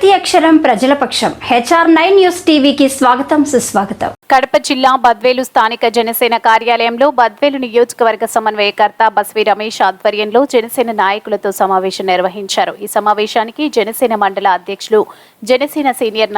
ప్రతి అక్షరం ప్రజల పక్షం. HR9 న్యూస్ టీవీకి స్వాగతం, సుస్వాగతం. కడప జిల్లా బద్వేలు స్థానిక జనసేన కార్యాలయంలో బద్వేలు నియోజకవర్గ సమన్వయకర్త బస్వి రమేష్ ఆధ్వర్యంలో జనసేన నాయకులతో సమావేశం నిర్వహించారు. ఈ సమావేశానికి జనసేన మండల అధ్యక్షులు, జనసేన సీనియర్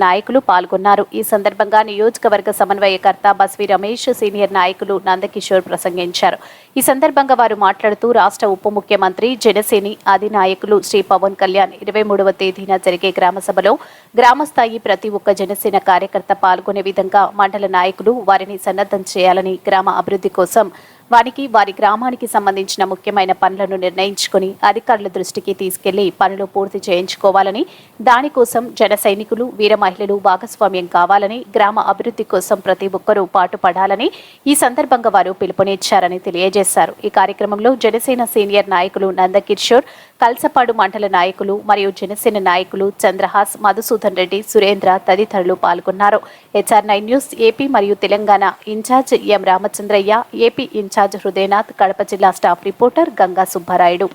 నాయకులు పాల్గొన్నారు. ఈ సందర్భంగా నియోజకవర్గ సమన్వయకర్త బస్వి రమేష్, సీనియర్ నాయకులు నందకిషోర్ ప్రసంగించారు. ఈ సందర్భంగా వారు మాట్లాడుతూ రాష్ట్ర ఉప ముఖ్యమంత్రి, జనసేన అధినాయకులు శ్రీ పవన్ కళ్యాణ్ 23వ తేదీన జరిగే గ్రామ సభలో గ్రామస్థాయి ప్రతి ఒక్క జనసేన కార్యకర్త పాల్గొనే విధంగా మండల నాయకులు వారిని సన్నద్ధం చేయాలని, గ్రామ అభివృద్ధి కోసం వారి గ్రామానికి సంబంధించిన ముఖ్యమైన పనులను నిర్ణయించుకుని అధికారుల దృష్టికి తీసుకెళ్లి పనులు పూర్తి చేయించుకోవాలని, దానికోసం జన సైనికులు, వీర మహిళలు భాగస్వామ్యం కావాలని, గ్రామ అభివృద్ధి కోసం ప్రతి ఒక్కరూ పాటుపడాలని ఈ సందర్భంగా వారు పిలుపునిచ్చారని తెలియజేశారు. ఈ కార్యక్రమంలో జనసేన సీనియర్ నాయకులు నందకిషోర్, కల్సపాడు మండల నాయకులు మరియు జనసేన నాయకులు చంద్రహాస్, మధుసూదన్ రెడ్డి, సురేంద్ర తదితరులు పాల్గొన్నారు. HR9 న్యూస్ ఏపీ మరియు తెలంగాణ ఇన్ఛార్జ్ ఎం రామచంద్రయ్య, ఏపీ ఇన్ఛార్జ్ హృదయనాథ్, కడప జిల్లా స్టాఫ్ రిపోర్టర్ గంగా సుబ్బారాయుడు.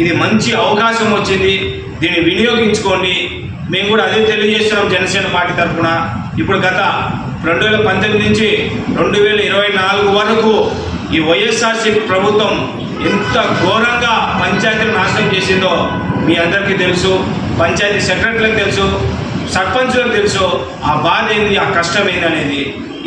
ఇది మంచి అవకాశం వచ్చింది, దీన్ని వినియోగించుకోండి. మేము కూడా అదే తెలియజేస్తున్నాం జనసేన పార్టీ తరఫున. ఇప్పుడు గత 2019 నుంచి 2024 వరకు ఈ వైఎస్ఆర్సీపీ ప్రభుత్వం ఎంత ఘోరంగా పంచాయతీలు నాశనం చేసిందో మీ అందరికీ తెలుసు. పంచాయతీ సెక్రటరీలకు తెలుసు, సర్పంచులకు తెలుసు ఆ బాధ ఏంది, ఆ కష్టం ఏంది అనేది.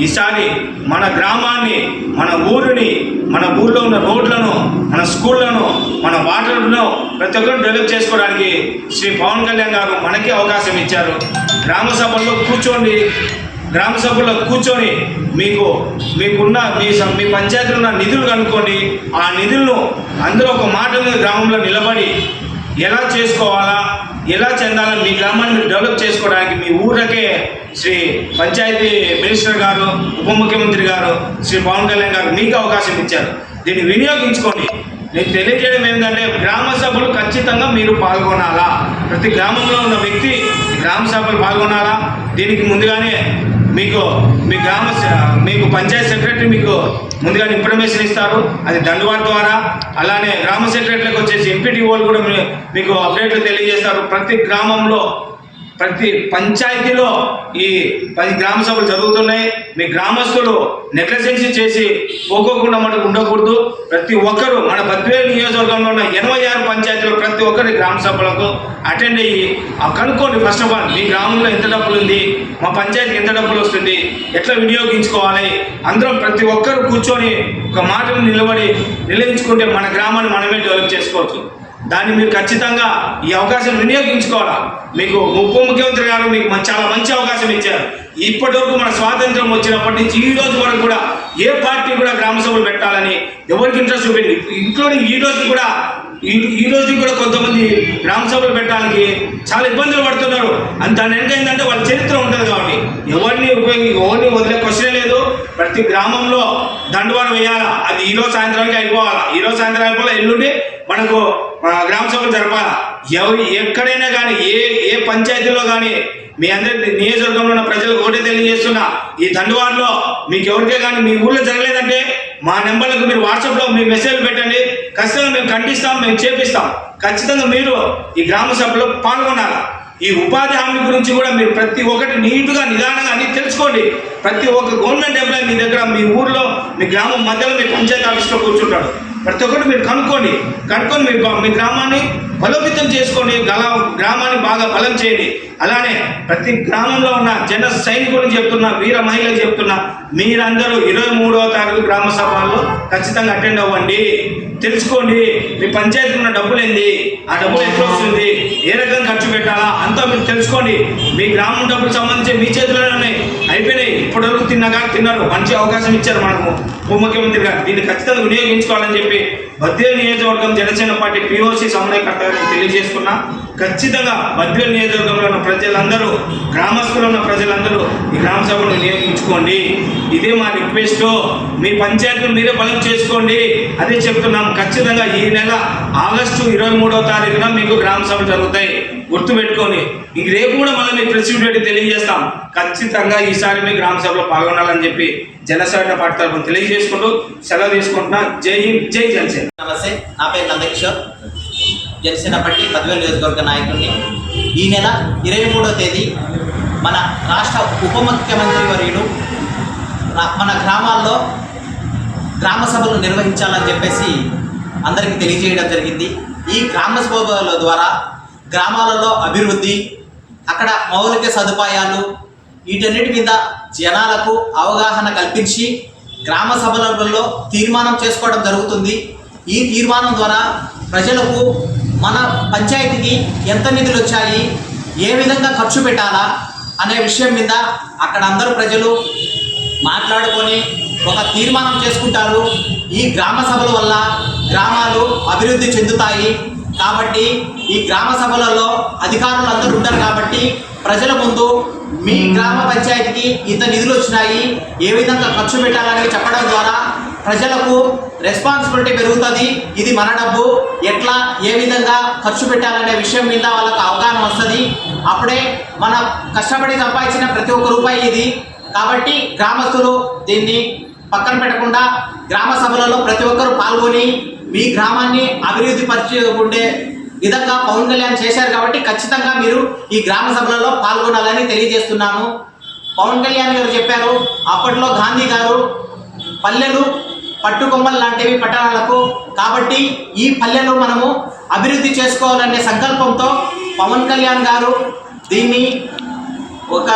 ఈసారి మన గ్రామాన్ని, మన ఊరిని, మన ఊళ్ళో ఉన్న రోడ్లను, మన స్కూళ్లను, మన వాటర్లను ప్రతి ఒక్కరు డెవలప్ చేసుకోవడానికి శ్రీ పవన్ కళ్యాణ్ గారు మనకి అవకాశం ఇచ్చారు. గ్రామ సభల్లో కూర్చొని మీకున్న మీ పంచాయతీలో ఉన్న నిధులు కనుక్కోండి. ఆ నిధులను అందరూ ఒక మాట మీద గ్రామంలో నిలబడి ఎలా చేసుకోవాలా, ఎలా చెందాలని మీ గ్రామాన్ని డెవలప్ చేసుకోవడానికి మీ ఊళ్ళకే శ్రీ పంచాయతీ మినిస్టర్ గారు, ఉప ముఖ్యమంత్రి గారు, శ్రీ పవన్ కళ్యాణ్ గారు మీకు అవకాశం ఇచ్చారు. దీన్ని వినియోగించుకోండి. నేను తెలియజేయడం ఏంటంటే మీకు సభలు ఖచ్చితంగా మీరు పాల్గొనాలా. ప్రతి గ్రామంలో ఉన్న వ్యక్తి గ్రామ సభలు పాల్గొనాలా. దీనికి ముందుగానే మీకు పంచాయత్ సెక్రటరీ మీకు ముందుగానే ఇన్ఫర్మేషన్ ఇస్తారు, అది దండువారి ద్వారా. అలానే గ్రామ సెక్రటరీలకు వచ్చేసి ఎంపీటీఓలు కూడా మీకు అప్డేట్లు తెలియజేస్తారు. ప్రతి గ్రామంలో, ప్రతి పంచాయతీలో ఈ 10 గ్రామ సభలు జరుగుతున్నాయి. మీ గ్రామస్తులు నెగ్లెజెన్సీ చేసి పోకోకుండా మనకు ఉండకూడదు. ప్రతి ఒక్కరూ మన బద్వేలు నియోజకవర్గంలో ఉన్న 86 పంచాయతీలు ప్రతి ఒక్కరి గ్రామ సభలకు అటెండ్ అయ్యి కనుక్కోండి. ఫస్ట్ ఆఫ్ ఆల్ మీ గ్రామంలో ఎంత డబ్బులు ఉంది, మా పంచాయతీకి ఎంత డబ్బులు వస్తుంది, ఎట్లా వినియోగించుకోవాలి, అందరం ప్రతి ఒక్కరు కూర్చొని ఒక మాటను నిలయించుకుంటే మన గ్రామాన్ని మనమే డెవలప్ చేసుకోవచ్చు. దాన్ని మీరు ఖచ్చితంగా ఈ అవకాశం వినియోగించుకోవాలా. మీకు ఉప ముఖ్యమంత్రి గారు మీకు చాలా మంచి అవకాశం ఇచ్చారు. ఇప్పటి వరకు మన స్వాతంత్రం వచ్చినప్పటి నుంచి ఈ రోజు వరకు కూడా ఏ పార్టీ కూడా గ్రామ సభలు పెట్టాలని ఎవరికి ఇంట్రెస్ట్ చూపింది, ఇంక్లూడింగ్ ఈ రోజు కూడా కొంతమంది గ్రామ సభలు పెట్టడానికి చాలా ఇబ్బందులు పడుతున్నారు. దాని వెనక ఏంటంటే వాళ్ళ చరిత్ర ఉంటుంది కాబట్టి ఎవరిని వదిలే క్వశ్చనే లేదు. ప్రతి గ్రామంలో దండవారం వేయాలా, అది ఈరోజు సాయంత్రానికి అయిపోవాలా. ఈరోజు సాయంత్రం అయిపోవాలా, ఎల్లుండి మనకు గ్రామ సభలు జరపాలా. ఎక్కడైనా కానీ ఏ పంచాయతీలో కానీ మీ అందరి నియోజకవర్గంలో ఉన్న ప్రజలకు ఒకటే తెలియజేస్తున్నా, ఈ దండవారిలో మీకు ఎవరికే కానీ మీ ఊళ్ళో జరగలేదంటే మా నెంబర్లకు మీరు వాట్సాప్లో మీ మెసేజ్ పెట్టండి. ఖచ్చితంగా మేము ఖండిస్తాం, మేము చేపిస్తాం. ఖచ్చితంగా మీరు ఈ గ్రామ సభలో పాల్గొనాలి. ఈ ఉపాధి హామీ గురించి కూడా మీరు ప్రతి ఒక్కటి నీట్గా, నిదానంగా అన్ని తెలుసుకోండి. ప్రతి ఒక్క గవర్నమెంట్ ఎంప్లాయీ మీ దగ్గర, మీ ఊర్లో, మీ గ్రామం మధ్యలో మీ పంచాయతీ ఆఫీస్లో కూర్చుంటాడు. ప్రతి ఒక్కటి మీరు కనుక్కొని మీ గ్రామాన్ని బలోపేతం చేసుకోండి, గ్రామాన్ని బాగా బలం చేయండి. అలానే ప్రతి గ్రామంలో ఉన్న జన సైనికులు చెప్తున్నా, వీర మహిళలు చెప్తున్నా, మీరందరూ 23వ తారీఖు గ్రామ సభల్లో ఖచ్చితంగా అటెండ్ అవ్వండి. తెలుసుకోండి మీ పంచాయతీలో ఉన్న డబ్బులు ఏంది, ఆ డబ్బులు ఎట్లా వస్తుంది, ఏ రకంగా ఖర్చు పెట్టాలా అంతా మీరు తెలుసుకోండి. మీ గ్రామం డబ్బులు సంబంధించి మీ చేతిలోనే అయిపోయినాయి. ఇప్పటివరకు తిన్నారు, మంచి అవకాశం ఇచ్చారు మనకు ఉప ముఖ్యమంత్రి గారు. దీన్ని ఖచ్చితంగా వినియోగించుకోవాలని చెప్పి బద్వేలు నియోజకవర్గం జనసేన పార్టీ POC సమన్వయకర్తగా తెలియజేసుకున్నా. ఖచ్చితంగా బద్వేలు నియోజకవర్గంలో ఉన్న ప్రజలందరూ, గ్రామస్తులు ఉన్న ప్రజలందరూ ఈ గ్రామ సభను వినియోగించుకోండి. ఇదే మా రిక్వెస్ట్. మీ పంచాయతీలు మీరే బలం చేసుకోండి. అదే చెప్తున్నాం. ఖచ్చితంగా ఈ నెల ఆగస్టు 23వ తారీఖున మీకు గ్రామ సభలు జరుగుతాయి. గుర్తుపెట్టుకొని ఇంక రేపు కూడా మళ్ళీ మీకు ప్రెస్ మీట్ తెలియజేస్తాం. ఖచ్చితంగా ఈసారి మీ గ్రామ సభలో పాల్గొనాలని చెప్పి జనసేన పార్టీ తరఫున తెలియజేసుకుంటూ సెలవు తీసుకుంటున్నా. జై హింద్, జై జనసేన. నమస్తే, నా పేరు నందకిషోర్, జనసేన పార్టీ బద్వేలు నియోజకవర్గ నాయకుడిని. ఈ నెల 23వ తేదీ మన రాష్ట్ర ఉప ముఖ్యమంత్రి వర్యులు మన గ్రామాల్లో గ్రామ సభలు నిర్వహించాలని చెప్పేసి అందరికీ తెలియజేయడం జరిగింది. ఈ గ్రామ సభల ద్వారా గ్రామాలలో అభివృద్ధి, అక్కడ మౌలిక సదుపాయాలు, వీటన్నిటి మీద జనాలకు అవగాహన కల్పించి గ్రామ సభలలో తీర్మానం చేసుకోవడం జరుగుతుంది. ఈ తీర్మానం ద్వారా ప్రజలకు మన పంచాయతీకి ఎంత నిధులు వచ్చాయి, ఏ విధంగా ఖర్చు పెట్టాలా అనే విషయం మీద అక్కడ అందరూ ప్రజలు మాట్లాడుకొని ఒక తీర్మానం చేసుకుంటారు. ఈ గ్రామ సభల వల్ల గ్రామాలు అభివృద్ధి చెందుతాయి. కాబట్టి ఈ గ్రామ సభలలో అధికారులు అందరూ ఉంటారు కాబట్టి ప్రజల ముందు మీ గ్రామ పంచాయతీకి ఇంత నిధులు వచ్చినాయి, ఏ విధంగా ఖర్చు పెట్టాలని చెప్పడం ద్వారా ప్రజలకు రెస్పాన్సిబిలిటీ పెరుగుతుంది. ఇది మన డబ్బు, ఎట్లా ఏ విధంగా ఖర్చు పెట్టాలనే విషయం మీద వాళ్ళకు అవగాహన వస్తుంది. అప్పుడే మన కష్టపడి సంపాదించిన ప్రతి ఒక్క రూపాయి ఇది. కాబట్టి గ్రామస్తులు దీన్ని పక్కన పెట్టకుండా గ్రామ సభలలో ప్రతి ఒక్కరూ పాల్గొని మీ గ్రామాన్ని అభివృద్ధి పరిచే విధంగా పవన్ కళ్యాణ్ చేశారు. కాబట్టి ఖచ్చితంగా మీరు ఈ గ్రామ సభలలో పాల్గొనాలని తెలియజేస్తున్నాను. పవన్ కళ్యాణ్ గారు చెప్పారు, అప్పట్లో గాంధీ గారు పల్లెలు పట్టుకొమ్మలు లాంటివి పట్టణాలకు, కాబట్టి ఈ పల్లెలు మనము అభివృద్ధి చేసుకోవాలనే సంకల్పంతో పవన్ కళ్యాణ్ గారు దీన్ని ఒక